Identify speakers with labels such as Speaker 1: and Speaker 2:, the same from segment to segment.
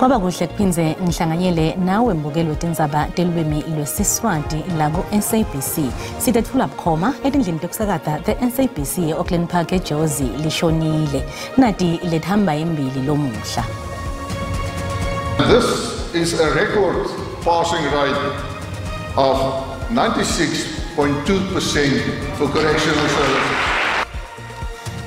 Speaker 1: Kwaba kuhle kuphinze ngihlanganyele nawe mbukeli wetindzaba telulwimi lwesiswati la ku-SABC. Sitethula bukhoma etindlini tekusakata te-SABC e-Auckland Park eJozi lishonile. Nati lethamba embili lomuhla.
Speaker 2: This is a record passing rate of 96.2% for correctional services.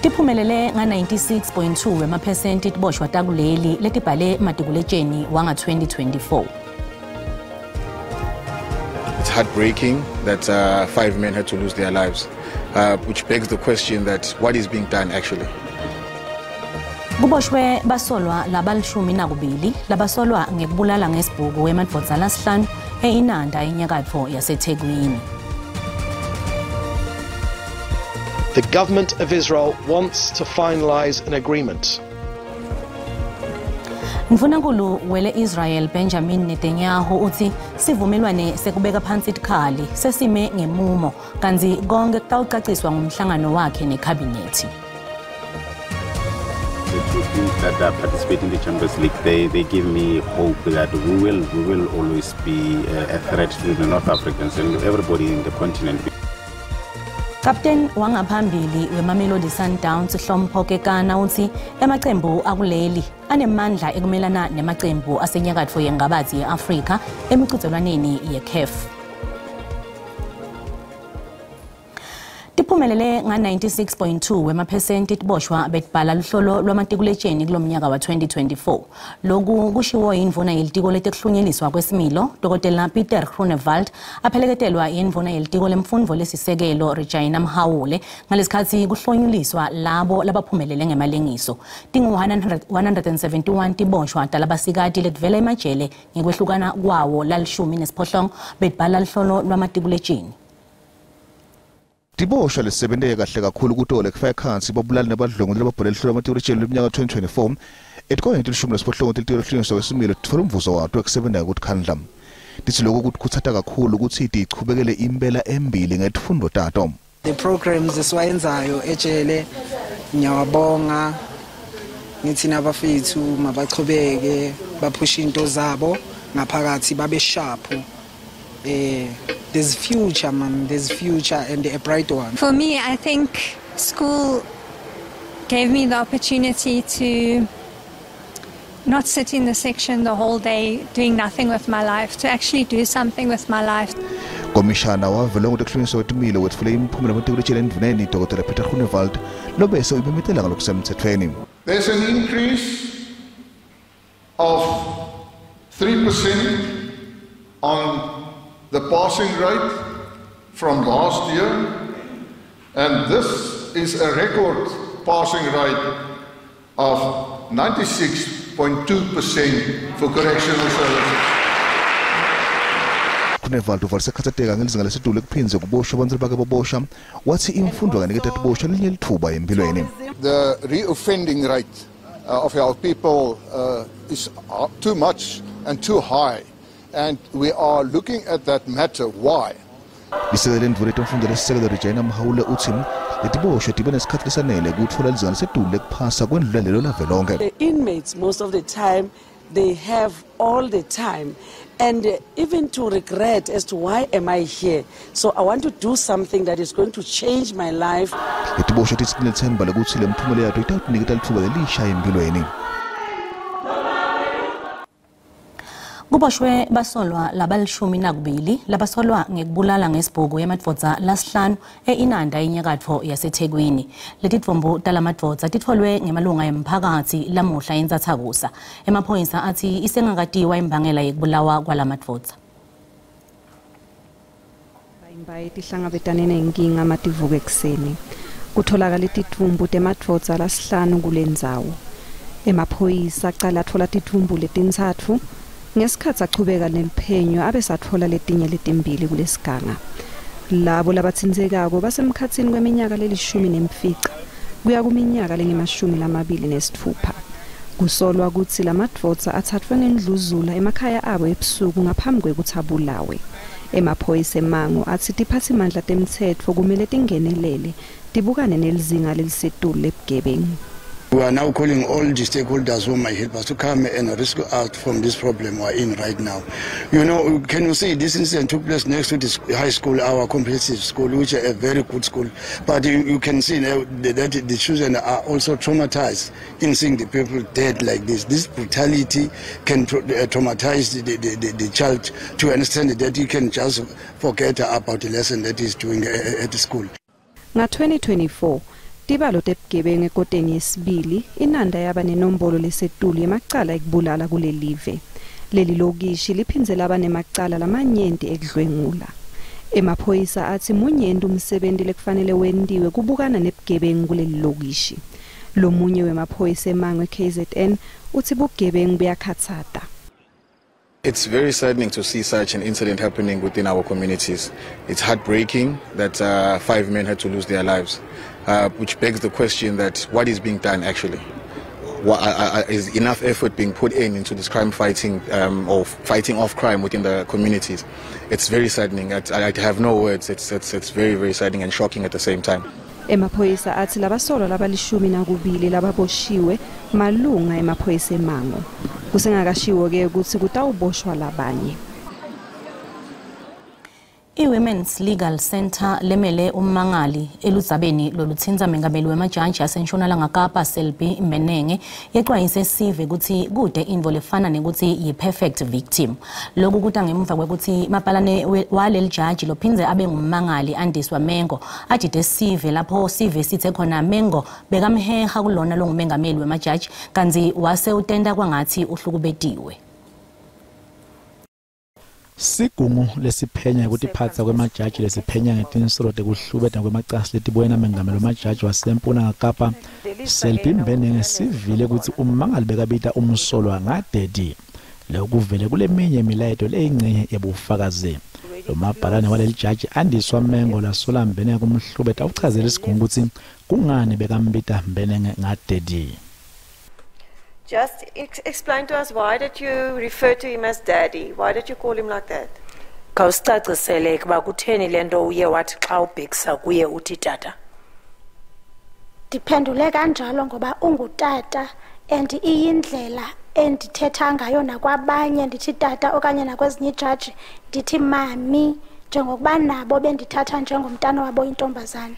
Speaker 1: Tiphumelele nga 96.2 wemaphesenti tiboshwa takuleli letibhale matikuletsheni wanga 2024.
Speaker 3: It's heartbreaking that 5 men had to lose their lives, which begs the question that what is being done actually.
Speaker 1: Kuboshwe basolwa labalishumi nakubili labasolwa ngekubulala ngesibhuku wemadvodza lasihlanu e-Inanda enyakatfo yaseThekwini.
Speaker 4: The government of Israel wants to finalize an agreement.
Speaker 1: Mfunankulu wele Israel Benjamin Netanyahu uthi sivumelwane sekubeka phansi tikhali sesime ngemumo kanti konke kutawucaciswa ngumhlangano wakhe nekhabinethi.
Speaker 5: The two teams that participate in the Champions League, they give me hope that we will always be a threat to the North Africans and everybody in the continent.
Speaker 1: Captain wangaphambili weMamelodi Sundowns Hlompho Kekana uthi emaqembu akuleli anemandla ekumelana nemaqembu asenyakatfo yengabazi yeAfrika emiqhudelwaneni yeCAF. Tiphumelele nga 96.2 wemaphesenti tiboshwa betibhala luhlolo lwamatikuletsheni kulomnyaka wa 2024. Loku kushiwo yindvuna yelitiko letekuhlunyeliswa kwesimilo Dr. Peter Groenewald apheleketelwa yindvuna yelitiko lemfundvo lesisekelo Regina Mhawule ngalesikhathi kuhlonyuliswa labo labaphumelele ngemalengiso. Tingu 171 tiboshwa talabasikati letivela emajele ngekwehlukana kwawo lalishumi nesiphohlongo betibhala luhlolo lwamatikuletsheni.
Speaker 6: Tiboshwa lesebenteke kahle kakhulu kutole kufaka khansi babulali nabadlongole lababholela hlolo amatikuletsheni leminyaka 2024 etikongeni tilishumi nesiphohlongo tilitiko lehlunyiswa kwesimilo tithola umvuzo wato ekusebenza ukuthi khandla. Tithi lokho ukuthi kutsatha kakhulu ukuthi tichubekele impela embili ngetifundo tato.
Speaker 7: The programs esiwayenzayo ejele ngiyawabonga ngithi nabafethu mabachubeke baphusha into zabo ngaphakathi babe sharp. There's future, man. There's future and a bright one.
Speaker 8: For me, I think school gave me the opportunity to not sit in the section the whole day doing nothing with my life, to actually do something with my life.
Speaker 6: Komishana wavela ngotekuhlunyiswa kwetimilo wetfule imiphumela amatikuletsheni endvuneni Dr. Peter Groenewald lobese uyimemetela ngalokusemthethweni.
Speaker 2: There's an increase of 3% on the passing rate from last year, and this is a record passing rate of 96.2% for correctional services.
Speaker 6: Groenewald uvalise khathateka ngelizinga lesidulu ekuphinze kuboshwa abantu bake bobosha wathi imfundo kaniketa tiboshwa linye lithuba empilweni.
Speaker 2: The reoffending rate of our people is too much and too high. And we are looking at that matter. Why?
Speaker 6: Lisekele ndvuna temfundo lesisekelo Regina Mhawule uthi letiboshwa tibe nesikhathi lesanele kutfola lizinga lesidulu lekuphasa kwendlula lelo lavelonke.
Speaker 9: The inmates most of the time they have all the time and even to regret as to why am I here. So I want to do something that is going to change my life.
Speaker 6: Letiboshwa tisinethemba lekuthi lemphumela yato itawuniketa lithuba lelisha empilweni. Kuboshwe basolwa labalishumi nakubili labasolwa ngekubulala ngesibhuku yemadvodza lasihlanu e-Inanda enyakatfo yaseThekwini. Letidvumbu talamadvodza titfolwe ngemalunga emphakathi lamuhla yentsatsakusa. Emaphoyisa athi isengakatiwa imbangela yekubulawa kwalamadvodza.
Speaker 10: Bayimbaye tihlangabetane nenkinga mativuka ekseni. Kutholakala tidvumbu temadvodza lasihlanu kulendzawo. Emaphoyisa aqala atfola tidvumbu letintsatfu ngesikhathi achubeka neliphenyo abesathola letinye letimbili kulesiganga. Labo labatsinzekako basemkhatsini kweminyaka lelishumi nemfica kuya kuminyaka lengama-26. Kusolwa ukuthi lamadvodza athathwe ngendluzula emakhaya abo ebusuku ngaphambi kwekuthi abulawe. Emaphoyisa eMango athi tiphathimandla temthetho kumele tingenelele tibukane nelizinga lelisetulu lebugebengu.
Speaker 11: We are now calling all the stakeholders who might help us to come and rescue us from this problem we are in right now. You know, can you see this incident took place next to this high school, our comprehensive school, which is a very good school. But you can see now that the children are also traumatized in seeing the people dead like this. This brutality can traumatize the child to understand that you can just forget about the lesson that he's doing at the school.
Speaker 10: Nga 2024, tibalo tebugebengu ekoteni yesibili iNanda yaba nenombolo lesetulu yemacala ekubulala kule live. Leli lokishi liphindze laba nemacala lamanyenti ekudlwengula. Emaphoyisa athi munyenti umsebenzi lekufanele wendiwe kubukana nebugebengu kuleli lokishi. Lo munye wemaphoyisa eMangwe KZN uthi bugebengu buyakhathata.
Speaker 3: It's very saddening to see such an incident happening within our communities. It's heartbreaking that 5 men had to lose their lives, which begs the question that what is being done actually? Is enough effort being put into this crime fighting or fighting off crime within the communities? It's very saddening. I have no words. It's very, very saddening and shocking at the same time.
Speaker 10: Emaphoyisa athi labasolwa labalishumi lababoshiwe malunga emaphoyisa eMango. Kusengakashiwo ke ukuthi kutawuboshwa labanye.
Speaker 1: I-Women's Legal Center lemele ummangali eludzabeni loluthinta mengameli wemajaji asentshonalanga Kapa Selby Mbenenge yexwayise sive ukuthi kude intfo lefana nekuthi yi-perfect victim. Lokhu kuta ngemuva kwekuthi mapalane waleli jaji lophindze abe ngummangali Andiswa Mengo ajide sive lapho sive sithe khona Mengo bekamheha kulona longumengameli wemajaji kanzi wase utenda kwangathi uhlukubetiwe.
Speaker 12: Sigungu lesiphenya ukuthi phatha kwemajaji lesiphenya ngetinsolo tekuhlubeta kwemacasi letibuyena mengamelo majaji wasempuna Kapa Selby Mbenenge sivile ukuthi ummangali bekabita umsolwa ngadedi lokuvele kuleminye imilayeto leyingcenye yebufakazi. Lo mabhalane waleli jaji Andiswa Mengo lasola Mbenenge kumhlubeta uchazela isigungu ukuthi kungani bekambita Mbenenge ngadedi.
Speaker 13: Just explain to us, why did you refer to him as daddy? Why did you call him like that?
Speaker 14: Kawusicacisele kuba kutheni lento uye wathi xa ubhekisa kuye uthi tata.
Speaker 15: Diphendule kanjalo ngoba ungutata and iyindlela endithetha ngayo nakwabanye ndithi tata okanye nakwezinye ijaji ndithi mami njengokuba nabo bendithatha njengomntana wabo intombazana.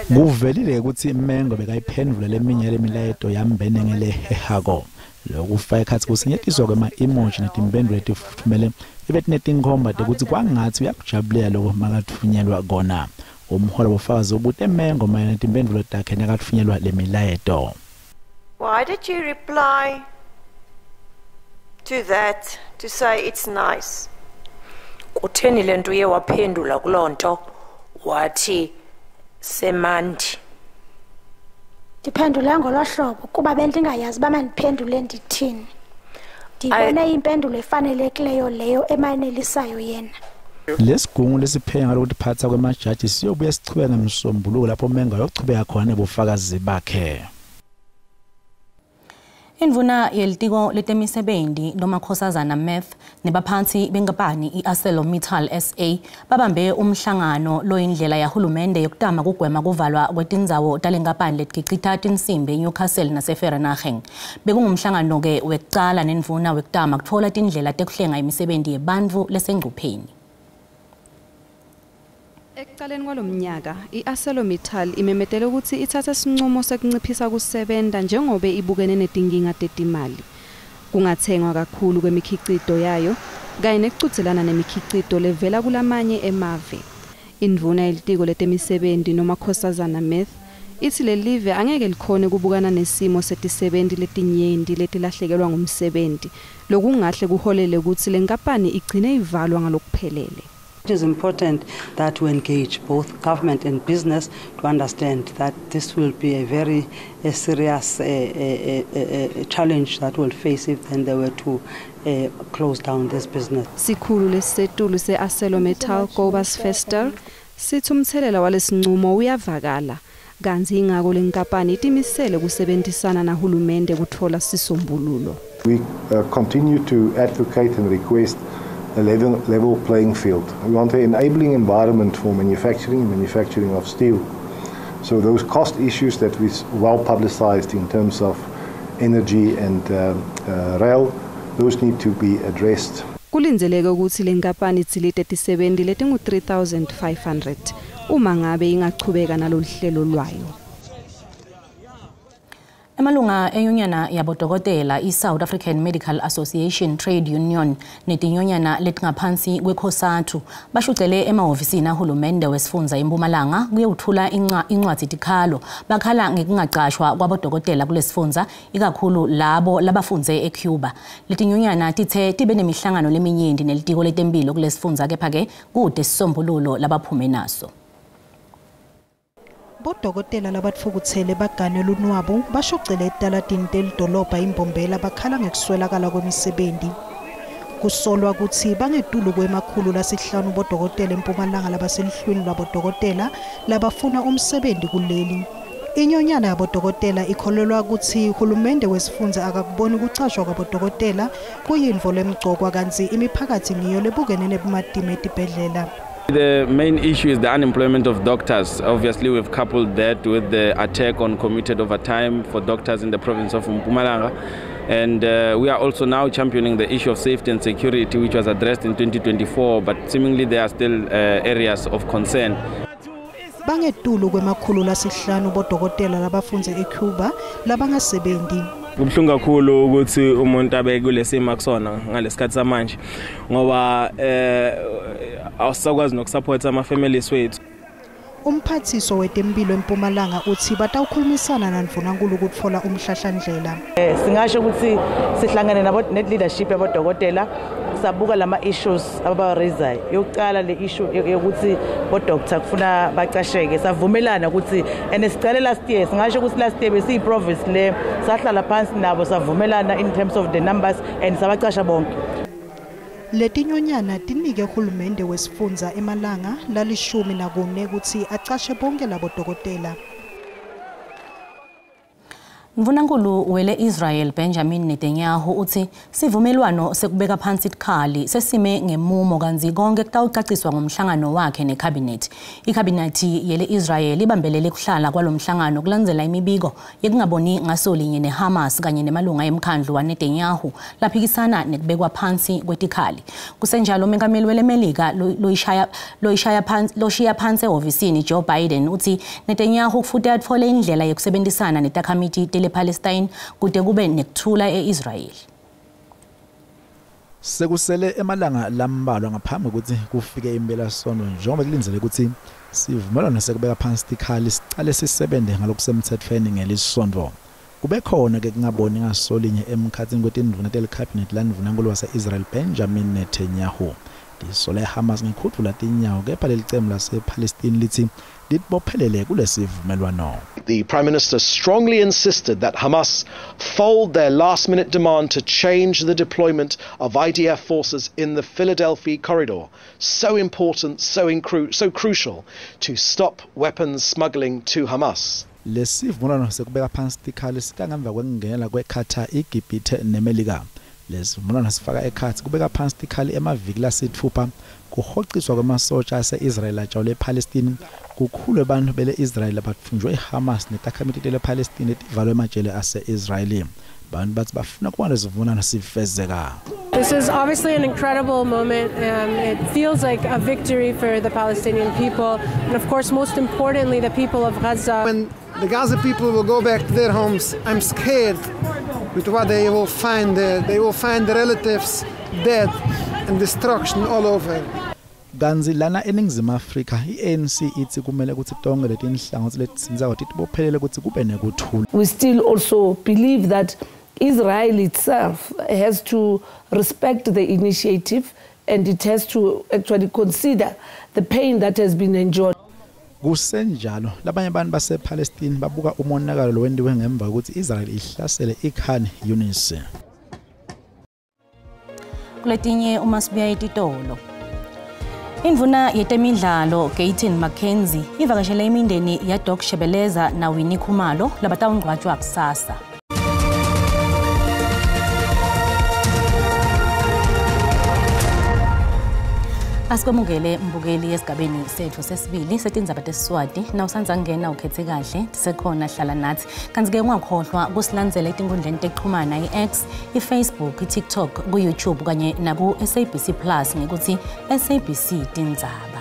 Speaker 12: Kuvelile ukuthi Mengo bekayiphendula leminye lemilayeto yambenenge lehehako lokufaka ekhathi kusenyetiswa kwema-emoji netimpendulo letifuthumele ebetinetinkhomba tekuthi kwangathi uyakujabulela lokho makathunyelwa kona. Umhola bofakazi ubute Mengo mayelana netimpendulo takhe nakathunyelwa lemilayeto.
Speaker 13: Why did you reply to that to say it's nice?
Speaker 14: Kutheni lento uye waphendula kulonto wathi semandi.
Speaker 15: Diphendule ngolohlobo kuba bendingayazi ba mandiphendule ndithini. Ndibone impendulo efanelekileyo leyo emanelisayo yena.
Speaker 12: Lesigungu lesiphenya lokuthi phatha kwemajaji siyobuye sichubeka ngemsombuluko lapho Mengo yochubeka khona nebufakazi bakhe.
Speaker 1: Indvuna yelitiko letemisebenzi nomakhosazana MEF nebaphansi benkampani i-ArcelorMittal SA babambe umhlangano loyindlela yahulumende yokutama kugwema kuvalwa kwetindzawo talenkampani letigcigcita tinsimbi eNewcastle naseVereeniging. Bekungumhlangano ke wekucala nendvuna wekutama kutfola tindlela tekuhlenga imisebenzi yebantfu lesengcupheni.
Speaker 10: Ekuqaleni kwalomnyaka i-ArcelorMittal imemetele ukuthi ithatha isinqumo sekunciphisa kusebenza njengoba ibukene netinkinga tetimali. Kungathengwa kakhulu kwemikhicito yayo kanye nekucuthelana nemikhicito levela kulamanye emave. Indvuna yelitiko letemisebenzi nomakhosazana MEF ithi lelive angeke likhone kubukana nesimo setisebenzi letinyenti letilahlekelwa ngumsebenzi lokungahle kuholele ukuthi lenkampani igcine ivalwa ngalokuphelele.
Speaker 16: It is important that we engage both government and business to understand that this will be a very serious challenge that we'll face if then they were to close down this business.
Speaker 10: Sikhulu lesetulu se-ArcelorMittal Cobus Fester sithi umthelela walesinqumo uyavakala kanzi ingako lenkampani itimisele kusebenzisana nahulumende kuthola sisombululo.
Speaker 17: We continue to advocate and request a level playing field. We want an enabling environment for manufacturing of steel. So those cost issues that we well publicized in terms of energy and rail, those need to be addressed.
Speaker 10: Kulindeleke ukuthi le nkampani itsilite tisebenzi letingu 3500 uma ngabe ingachubeka nalolu hlelo lwayo.
Speaker 1: Emalunga enyonyana yabodokotela iSouth African Medical Association Trade Union netinyonyana letingaphansi kwekhosathu bashucele emahhovisini ahulumende wesifundza eMpumalanga kuyewuthula incwadi tikhalo bakhala ngekungaqashwa kwabodokotela kulesifundza ikakhulu labo labafunze eCuba. Letinyonyana tithe tibe nemihlangano leminyenti nelitiko letempilo kulesifundza kepha-ke kude sisombululo labaphume naso.
Speaker 18: Bodokotela labatfukuthele baganela unwabo bashucele etalatini telidolobha iMbombela bakhala ngekuswelakala kwemisebenzi. Kusolwa ukuthi bangetulu kwemakhulu lasihlanu bodokotela eMpumalanga labaselihlwini lwabodokotela labafuna umsebenzi kuleli. Inyonyana yabodokotela ikholelwa ukuthi uhulumende wesifundza akakuboni ukucashwa kwabodokotela kuyinvo lemgcokwa kanti imiphakathi ngiyo lebukene nebumadime etibhedlela.
Speaker 19: The main issue is the unemployment of doctors. Obviously, we've coupled that with the attack on commuted overtime for doctors in the province of Mpumalanga. And we are also now championing the issue of safety and security, which was addressed in 2024, but seemingly there are still areas of concern.
Speaker 18: Bangetulu kwemakhulu lasihlanu bodokotela labafunze eCuba labangasebenzi.
Speaker 19: Kubuhlungu kakhulu ukuthi umuntu abe kulesimo akusona ngalesikhathi samanje ngoba awusakwazi nokusupport ama families wethu.
Speaker 18: Umphathiso wetempilo eMpumalanga uthi batawukhulumisana naNdvunankhulu ukutfola umhlahlandlela.
Speaker 20: Singasho ukuthi sihlangane nabo net leadership yabodokotela sabuka lama issues ababaraisayo. Yokuqala le issue yokuthi bodoctor kufuna bacasheke savumelana ukuthi sicale last year singasho ukuthi last year besi province le sahlala phansi nabo savumelana in terms of the numbers and sabacasha bonke.
Speaker 18: Letinyonyana tinike uhulumende wesifundza eMalanga la14 ukuthi acashe bonke labodokotela.
Speaker 1: Mvunankulu wele Israel Benjamin Netanyahu uthi sivumelwano sekubeka phansi ikhali sesime ngemumo kanzi konke kutawucaciswa ngomhlangano wakhe necabinet. Ikhabinethi yele Israel ibambelele kuhlala kwalomhlangano kulandzela imibiko yekungaboni ngasolinye neHamas kanye nemalunga emkhandlu waNetanyahu laphikisana nekubekwa phansi kwetikhali. Kusenjalo umengameli welemelika loshiya phansi ehhovisini Joe Biden uthi Netanyahu kufuthi atfole indlela yekusebenzisana netakhamiti Palestine kude kube nekuthula eIsrael.
Speaker 12: Sekusele emalanga lambalwa ngaphambi ukuthi kufike impelasonto njengoba kulindzele ukuthi sivumelwano sekubeka phansi ikhali sicale sisebenze ngalokusemthethweni ngelisonto. Kube khona ke kungaboni ngasolinye emkhathini kwetindvuna telecabinet landvunankulu wase-Israel Benjamin Netanyahu. Disole Hamas ngikhuphula tinyawo kepha lelicembu lase-Palestine lithi litbophelele kulesivumelwano.
Speaker 4: The Prime Minister strongly insisted that Hamas fold their last-minute demand to change the deployment of IDF forces in the Philadelphia corridor, so important, so crucial to stop weapons smuggling to Hamas.
Speaker 12: Lesivumelwano sekubeka phansi ikhali sikangemva kwengena kweQatar, iGibhithe neMelika. Lesivumelwano sifaka ekhathi kubeka phansi ikhali emaviki lasithupha kuhoqiswa kwamasotsha ase-Israel ajawule ePalestine kukhulu abantu bele Israel abathunjwe eHamas netakhamiti telePalestine etivalwe emajele ase-Israeli. Bantu bathi bafuna kuba lesivumelwano sifezeka.
Speaker 21: This is obviously an incredible moment. It feels like a victory for the Palestinian people and of course most importantly the people of Gaza.
Speaker 22: When the Gaza people will go back to their homes, I'm scared with what they will find there. They will find the relatives dead and destruction all over.
Speaker 12: Ganzi lana eningizimu Afrika iANC ithi kumele ukuthi tonke letinhlangothi letsinzayo titibophelele ukuthi kube nekuthula.
Speaker 23: We still also believe that Israel itself has to respect the initiative and it has to actually consider the pain that has been endured.
Speaker 12: Kusenjalo labanye abantu basePalestine babuka umonakalo lowendiwe ngemva ukuthi Israel ihlasele iKhan Yunis.
Speaker 1: Kuletinye uma sibuya etitolo. Indvuna yetemidlalo Gayton Mackenzie ivakashele imindeni ya Doc Shebeleza na Winnie Khumalo labatawungcwatshwa kusasa. Asikwamukele mbukeli esigabeni sethu sesibili setindzaba tesiswati nawusanza ngena ukhethe kahle sisekhona hlala nathi kanti ke ungakhohlwa kusilandzela etinkundleni texhumana iX, iFacebook, iTikTok, kuYouTube kanye naku SABC Plus ngikuthi SABC tindzaba.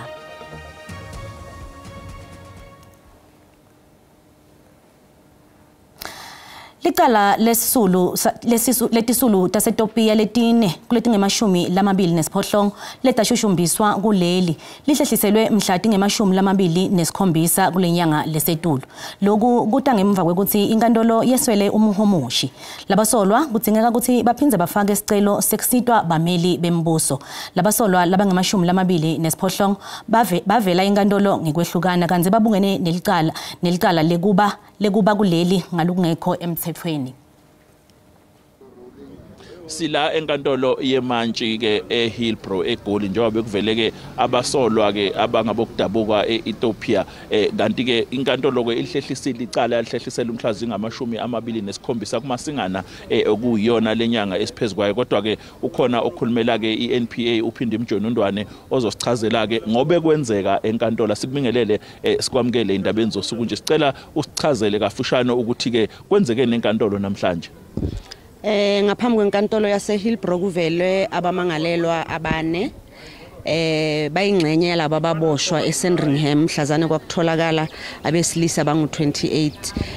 Speaker 1: Licala letisulu taseTopia letine kuletingemashumi lamabili nesiphohlongo letashushumbiswa kuleli lihlehliselwe mhla tingemashumi lamabili nesikhombisa kulenyanga lesetulu. Loku kuta ngemva kwekuthi inkantolo yeswele umuhomushi. Labasolwa kudzingeka ukuthi baphindze bafake isicelo sekusitwa bameli bembuso. Labasolwa labangemashumi lamabili nesiphohlongo bavela inkantolo ngekwehlukana kanti babungene nelicala lekuba kuleli ngalokungekho emthethweni.
Speaker 5: Sila enkantolo yemantshi ke eHillbrow eGoli njengoba bekuveleke abasolwa ke abangabokudabuka eEthiopia kanti ke inkantolo ke ilihlehlisa icala yalihlehisela umhlazi ngamashumi amabili nesikhombisa kumasingana okuyiyona lenyanga esiphezukwayo kodwa ke ukhona okhulumela ke iNPA uphinde imjonondwane ozosichazela ke ngobe kwenzeka enkantolo sikubingelele sikwamukele indabeni zosuku nje sicela usichazele kafushane ukuthi ke kwenzeke nenkantolo namhlanje.
Speaker 7: Ngaphambi kwenkantolo yaseHillbrow kuvelwe abamangalelwa abane bayingxenye laba baboshwa eSandringham mhlazane kwakutholakala abesilisa bangu28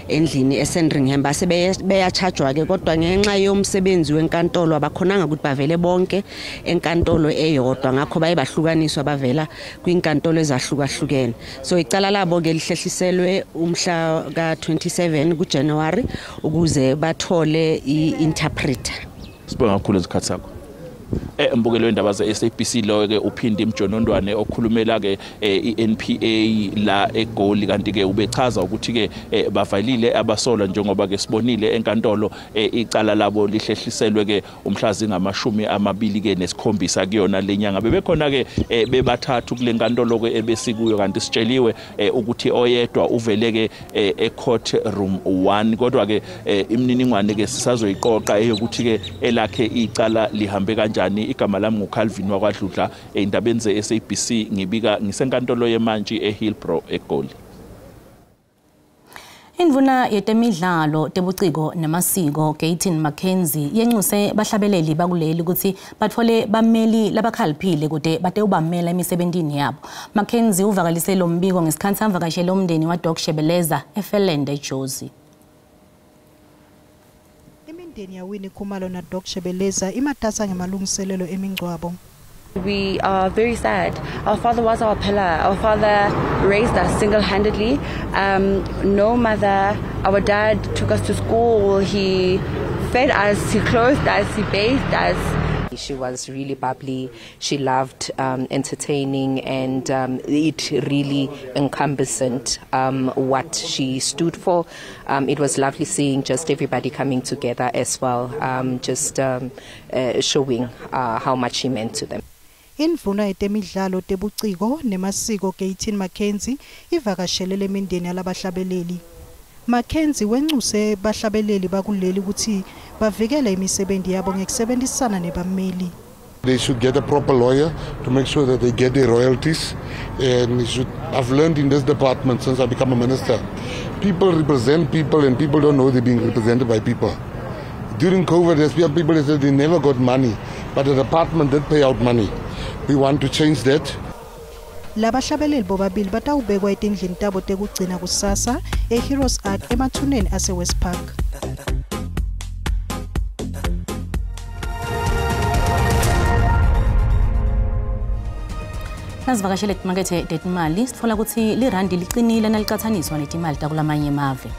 Speaker 7: endlini eSandringham base beyachajwa ke kodwa ngenxa yomsebenzi wenkantolo abakhonanga ukuthi bavele bonke enkantolo eyodwa ngakho bayebahlukaniswa bavela kwinkantolo ezahlukahlukene so icala labo ke lihlehliselwe umhla ka27 kuJanuary ukuze bathole iinterpreter.
Speaker 5: Sibonga kakhulu isikhathi sakho. Mbukelo wendaba ze-SABC lo ke uphinde imjonondwane okhulumela ke iNPA la eGoli kanti ke ubechaza ukuthi ke bavalile abasolwa njengoba ke sibonile enkantolo icala labo lihlehliselwe ke umhlazi ngamashumi amabili ke nesikhombisa kuyona lenyanga bebekhona ke bebathathu kule nkantolo ke ebesikuyo kanti sitsheliwe ukuthi oyedwa uvele ke ecourt room 1 kodwa ke imininingwane ke sisazoyiqoqa eyokuthi ke elakhe icala lihambe kanjani. Igama lami nguCalvin wakwaDludla indabeni zeSABC ngibika ngisenkantolo yemantshi eHillbrow eGoli.
Speaker 1: Indvuna yetemidlalo tebuciko namasiko Gayton Mackenzie yenxuse bahlabeleli bakuleli ukuthi bathole bameli labakhaliphile kude batewubamela emisebentini yabo. Mackenzie uvakalise lo mbiko ngesikhathi amvakashele umndeni waDoc Shebeleza eFelende eJozi.
Speaker 18: Imindeni yawini Khumalo na Doc Shebeleza imatasa ngemalungiselelo emingcwabo.
Speaker 8: We are very sad. Our father was our pillar. Our father raised us single-handedly. No mother. Our dad took us to school. He fed us, he clothed us, he bathed us.
Speaker 24: She was really bubbly. She loved entertaining, and it really encompassed what she stood for. It was lovely seeing just everybody coming together as well, showing how much she meant to them.
Speaker 18: Indvuna yetemidlalo tebuciko nemasiko Gayton Mackenzie ivakashelele imindeni yalabahlabeleli. Mackenzie wenxuse bahlabeleli bakuleli ukuthi bavikele imisebenzi yabo ngekusebenzisana nebameli.
Speaker 25: They should get a proper lawyer to make sure that they get their royalties, and I've learned in this department since I become a minister, people represent people and people don't know they're being represented by people. During COVID, there's people that said they never got money, but the department did pay out money. We want to change that.
Speaker 18: Labahlabeleli bobabili batawubekwa etindlini tabo tekugcina kusasa eHeroes Ark emathuneni ase-West Park.
Speaker 1: Nasivakashele kumakethe detimali sitfola ukuthi lirandi liqinile nalicathaniswa netimali takulamanye emave.